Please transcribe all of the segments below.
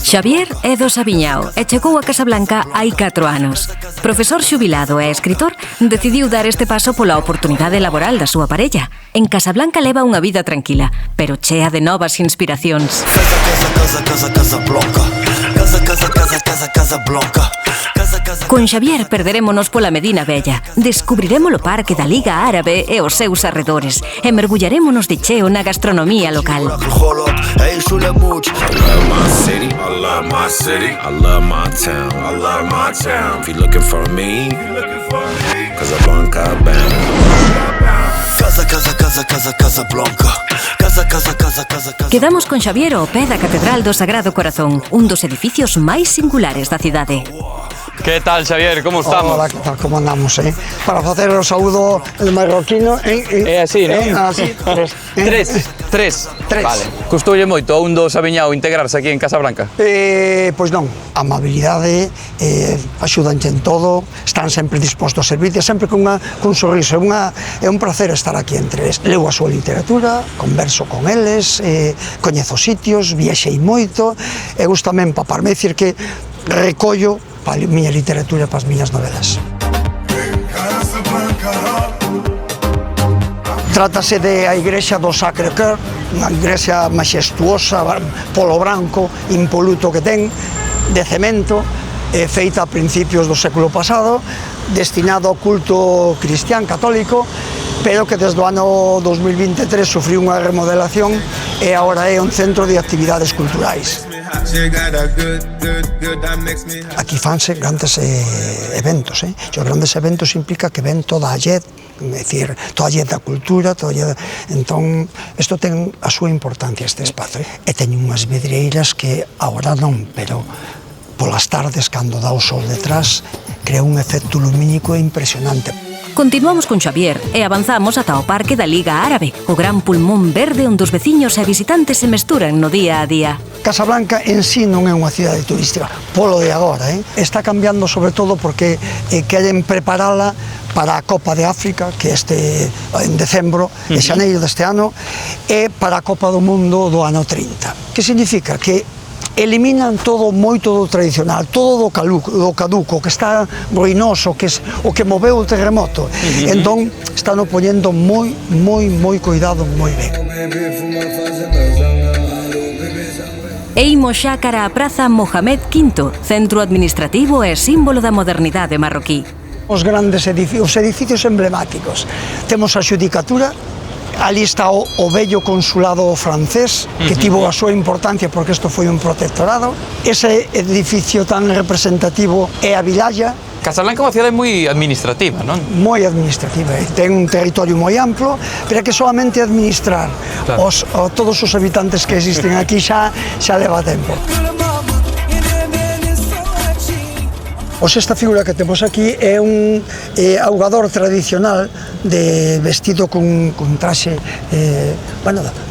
Xavier é do Sabiñao e chegou a Casablanca hai 4 anos. Profesor xubilado e escritor, decidiu dar este paso pola oportunidade laboral da súa parella. En Casablanca leva unha vida tranquila, pero chea de novas inspiracións. Con Xavier perderémonos pola Medina Vella, descubriremos o parque da Liga Árabe e os seus arredores e mergullarémonos de cheo na gastronomía local. Quedamos con Xavier ao pé da Catedral do Sagrado Corazón, un dos edificios máis singulares da cidade. ¿Qué tal, Xavier? ¿Cómo estamos? Hola, ¿qué tal? ¿Cómo andamos, Para facer o saúdo marroquino, É así, non? Así, Tres. Vale. Custoulle moito a un do Sabiñao integrarse aquí en Casablanca? Pois non, amabilidade, axudanche en todo, están sempre dispostos a servirte, sempre cun sorriso, é un placer estar aquí entre eles. Leo a súa literatura, converso con eles, coñezo sitios, viaxei moito, e gustame empaparme, dicir que recollo para a miña literatura, para as miñas novelas. Trátase de a igrexa do Sacré-Cœur, unha igrexa maxestuosa, polo branco, impoluto que ten, de cemento, feita a principios do século pasado, destinado ao culto cristián católico, pero que desde o ano 2023 sufriu unha remodelación e agora é un centro de actividades culturais. Aquí fanse grandes eventos, e os grandes eventos implica que ven toda a llet, é dicir, toda a llet da cultura, entón, isto ten a súa importancia este espazo, e teñen unhas vidreiras que agora non, pero polas tardes, cando dá o sol detrás, crea un efecto lumínico impresionante. Continuamos con Xavier e avanzamos ata o parque da Liga Árabe, o gran pulmón verde onde os veciños e visitantes se mesturan no día a día. Casablanca en sí non é unha cidade turística, polo de agora, está cambiando sobre todo porque queren preparala para a Copa de África, que en decembro, en xaneiro deste ano, e para a Copa do Mundo do ano 30. Que significa? Que eliminan todo moito do tradicional, todo do caduco, que está ruinoso, que o que moveu o terremoto. Entón, están poñendo moi cuidado, moi ben. E imos xa cara a Praza Mohamed V, centro administrativo e símbolo da modernidade marroquí. Os grandes edificios emblemáticos. Temos a xudicatura. Ali está o bello consulado francés, que tivo a súa importancia porque isto foi un protectorado. Ese edificio tan representativo é a Vilalla. Casablanca é unha cidade moi administrativa, non? Moi administrativa, ten un territorio moi amplo, pero que solamente administrar todos os habitantes que existen aquí xa leva tempo. Esta figura que temos aquí é un augador tradicional vestido con traxe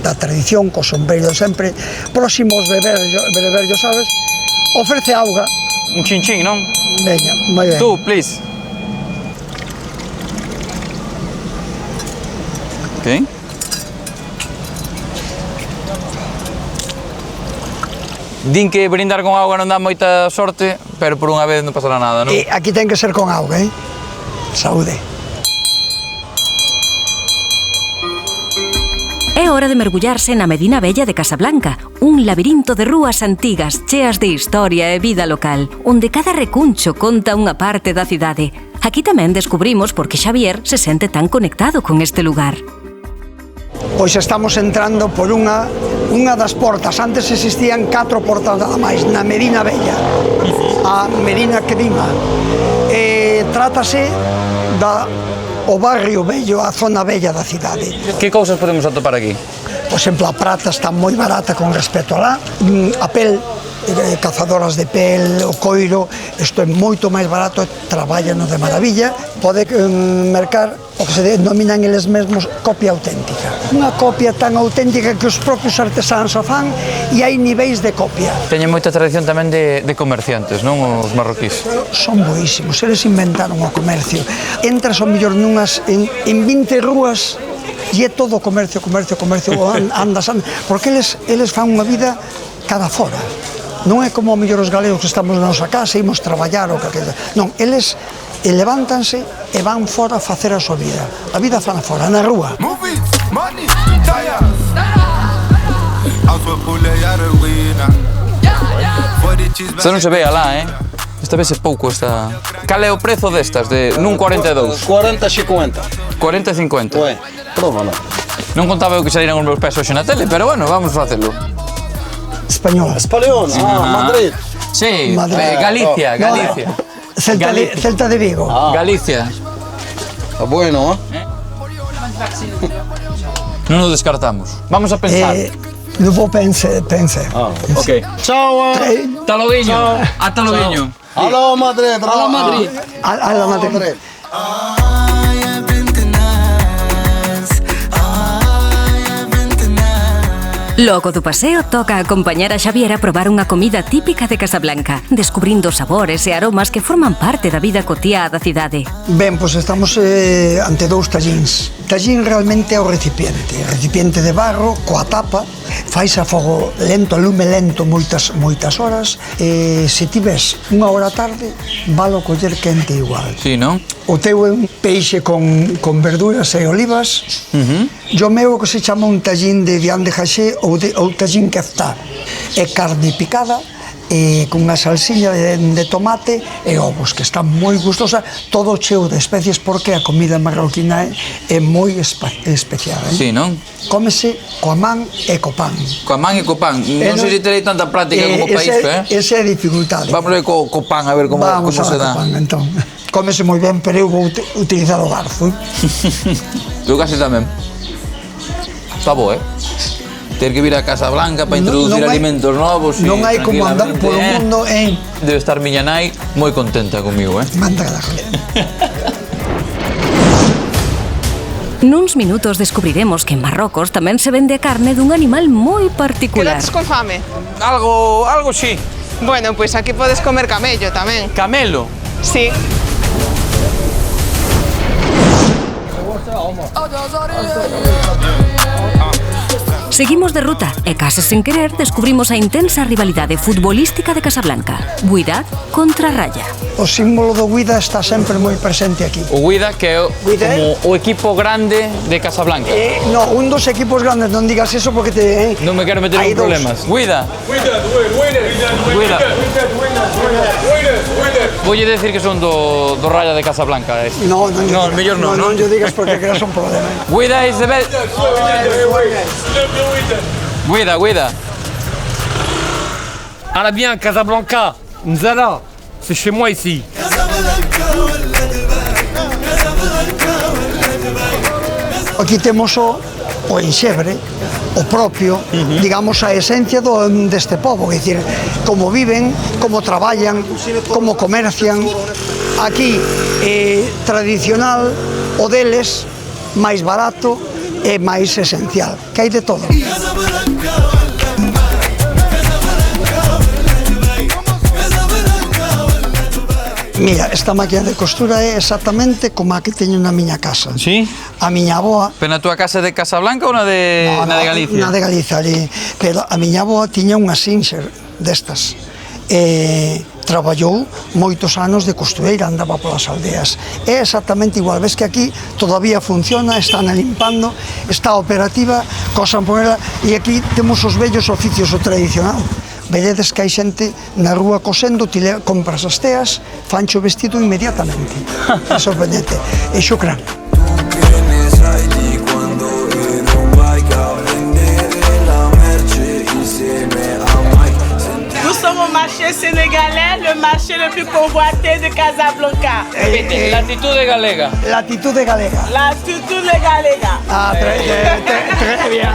da tradición, co sombreiro sempre, próximo aos bereberllos, sabes? Ofrece auga. Un chinchín, non? Veña, moi ben. Tú, please. Ok. Din que brindar con auga non dá moita sorte, pero por unha vez non pasará nada, non? Aquí ten que ser con auga, Saúde. É hora de mergullarse na Medina Vella de Casablanca, un labirinto de rúas antigas cheas de historia e vida local, onde cada recuncho conta unha parte da cidade. Aquí tamén descubrimos por que Xavier se sente tan conectado con este lugar. Pois estamos entrando por unha das portas. Antes existían 4 portas nada máis, na Medina Vella, a Medina Kedima. Trátase o barrio bello, a zona bella da cidade. Que cousas podemos atopar aquí? Por exemplo, a prata está moi barata con respecto a lá, a pel, cazadoras de pel, o coiro, isto é moito máis barato, traballan de maravilla, pode mercar o que se denominan eles mesmos copia auténtica. Unha copia tan auténtica que os propios artesáns a fan e hai niveis de copia. Teñen moita tradición tamén de comerciantes, non, os marroquís? Son boísimos, eles inventaron o comercio. Entras ao mellor en 20 rúas e é todo comercio, andas, porque eles fan unha vida cara fora. Non é como a mellor os galegos que estamos na nosa casa, imos traballar ou que... Non, eles levántanse e van fora a facer a súa vida. A vida fan fora, na rúa. Esta non se vea lá, Esta vez é pouco, esta... Cal é o prezo destas, nun 42? 40 e 50. 40 e 50? Ué, próbala. Non contaba eu que saíran os meus pés hoxe na tele, pero bueno, vamos facelo. Española. Espaleón, Madrid. Sí, Madrid. Galicia. Celta de Vigo. Galicia. Está bueno, Non nos descartamos. Vamos a pensar. Novo pense. Ok. Chao. Ata loguiño. Ata loguiño. Aló, Madrid. Aló, Madrid. Aló, Madrid. Logo do paseo, toca acompañar a Xavier a probar unha comida típica de Casablanca, descubrindo sabores e aromas que forman parte da vida cotiá da cidade. Ben, pois estamos ante dous tallíns. Tallín realmente é o recipiente de barro, coa tapa, faise a fogo lento, a lume lento moitas horas, e se ti ves unha hora tarde, valo coller quente igual. Sí, non? O teu é un peixe con verduras e olivas, o meu que se chama un tallín de viande haché ou tallín kefta. É carne picada, con unha salsiña de tomate e ovos, que está moi gustosa, todo cheo de especies, porque a comida marroquina é moi especial. Sí, non? Cómese coa man e co pan. Coa man e co pan. Non sei se terei tanta práctica como país, Esa é a dificultade. Vamos a ver co pan, a ver como se dá. Entón, cómese moi ben, pero eu vou utilizar o garfo. Eu casi tamén. Está bo, ter que vir a Casablanca para introducir alimentos novos. Non hai como andar polo mundo en... Debe estar miña nai moi contenta comigo, Manda la joder. Nuns minutos descubriremos que en Marrocos tamén se vende carne dun animal moi particular. ¿Quedaste con fame? Algo sí. Bueno, pues aquí puedes comer camello tamén. Camelo. Sí. Seguimos de ruta e case sen querer descubrimos a intensa rivalidade futbolística de Casablanca. Wydad contra Raya. O símbolo do Wydad está sempre moi presente aquí. O Wydad que é como o equipo grande de Casablanca. No, un dos equipos grandes, non digas eso porque te... Non me quero meter en problemas. Wydad. Voulle decir que son do Raya de Casablanca. No, mellor non. Non yo digas porque creas un problema. Wydad is the best. Wydad. Ah bien, Casablanca, Nzala, c'est chez moi ici. Aquí temos o enxebre, o propio, digamos, a esencia deste pobo, é dicir, como viven, como traballan, como comercian. Aquí tradicional, o deles, máis barato e máis esencial, que hai de todo. Mira, esta máquina de costura é exactamente como a que teño na miña casa. Sí? A miña avoa... Pero na túa casa de Casablanca ou na de Galicia? Na de Galicia, pero a miña avoa tiña unha Singer destas. Traballou moitos anos de costureira, andaba polas aldeas. É exactamente igual, ves que aquí todavía funciona, están limpando, está operativa, cosan por ela, e aquí temos os vellos oficios, o tradicional. Vededes que hai xente na rúa cosendo, ti compras as teas, fancho vestido inmediatamente. É sorprendente. E xukran. Nous sommes au marché sénégalais, le marché le plus convoité de Casablanca. Latitude galega. Latitude galega. Latitude galega. Ah, très bien.